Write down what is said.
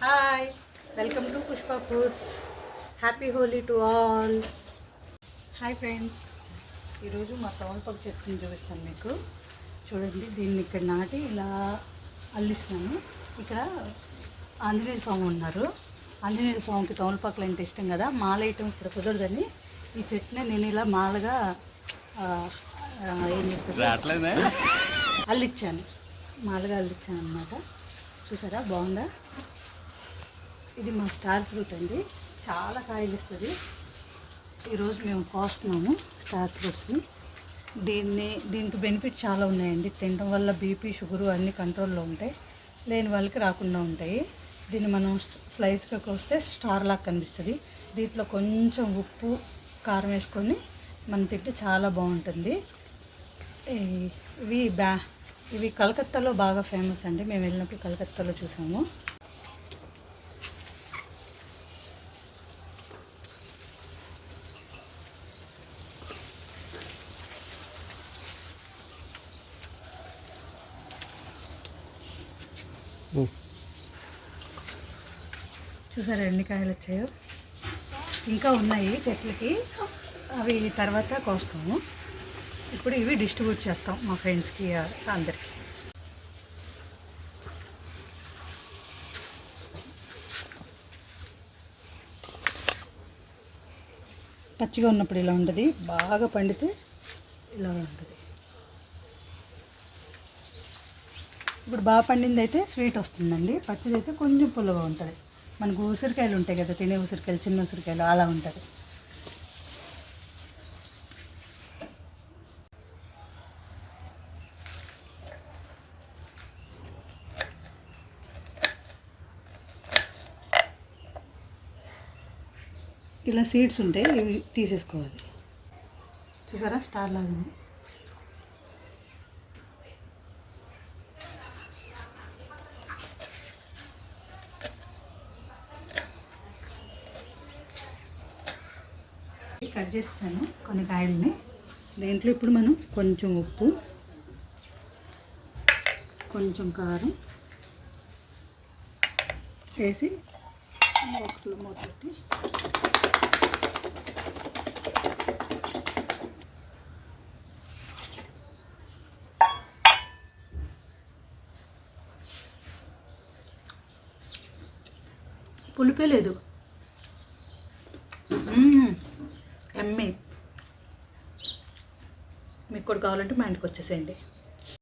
Hi, welcome to Pushpa foods. Happy Holi to all. Hi friends, ఈరోజు మా తమలపాకు చెట్టుని చూపిస్తాను మీకు. చూడండి, దీన్ని ఇక్కడ నాటి ఇలా అల్లిస్తున్నాను. ఇక్కడ ఆంజనేయ స్వామి ఉన్నారు. ఆంజనేయ స్వామికి తమలపాకులు అంటే ఇష్టం కదా, మాల వేయటం ఇక్కడ కుదరదని ఈ చెట్టుని నేను ఇలా మాలగా ఏం చేస్తాను అల్లిచ్చాను, మాలగా అల్లిచ్చాను అన్నమాట. చూసారా, బాగుందా? ఇది మా స్టార్ ఫ్రూట్ అండి, చాలా కాయలు ఇస్తుంది. ఈరోజు మేము కోస్తున్నాము స్టార్ ఫ్రూట్స్ని. దీనికి బెనిఫిట్ చాలా ఉన్నాయండి. తినడం వల్ల బీపీ, షుగరు అన్నీ కంట్రోల్లో ఉంటాయి, లేని వాళ్ళకి రాకుండా ఉంటాయి. దీన్ని మనం స్లైస్గా కోస్తే స్టార్ లాగా కనిపిస్తుంది. దీంట్లో కొంచెం ఉప్పు, కారం వేసుకొని మనం తింటే చాలా బాగుంటుంది. ఇవి కలకత్తాలో బాగా ఫేమస్ అండి. మేము వెళ్ళినప్పుడు కలకత్తాలో చూసాము. చూసారా ఎన్ని కాయలు వచ్చాయో. ఇంకా ఉన్నాయి చెట్లకి, అవి తర్వాత కోస్తాము. ఇప్పుడు ఇవి డిస్ట్రిబ్యూట్ చేస్తాం మా ఫ్రెండ్స్కి, అందరికి. పచ్చిగా ఉన్నప్పుడు ఇలా ఉంటుంది, బాగా పండితే ఇలా ఉంటుంది. ఇప్పుడు బాగా పండింది అయితే స్వీట్ వస్తుందండి, పచ్చిది అయితే కొంచెం పుల్లగా ఉంటుంది. మనకు ఉసిరికాయలు ఉంటాయి కదా, తినే ఉసిరికాయలు, చిన్న ఉసిరికాయలు అలా ఉంటుంది. ఇలా సీడ్స్ ఉంటాయి, ఇవి తీసేసుకోవాలి. చూసారా, స్టార్ లాగా ఉంది. కట్ చేస్తాను కొన్ని కాయల్ని. దీంట్లో ఇప్పుడు మనం కొంచెం ఉప్పు, కొంచెం కారం వేసి బాక్స్లో మూత పెట్టి పులిపే లేదు, ఎమ్మె. మీకు కూడా కావాలంటే మా ఇంటికి వచ్చేసేయండి.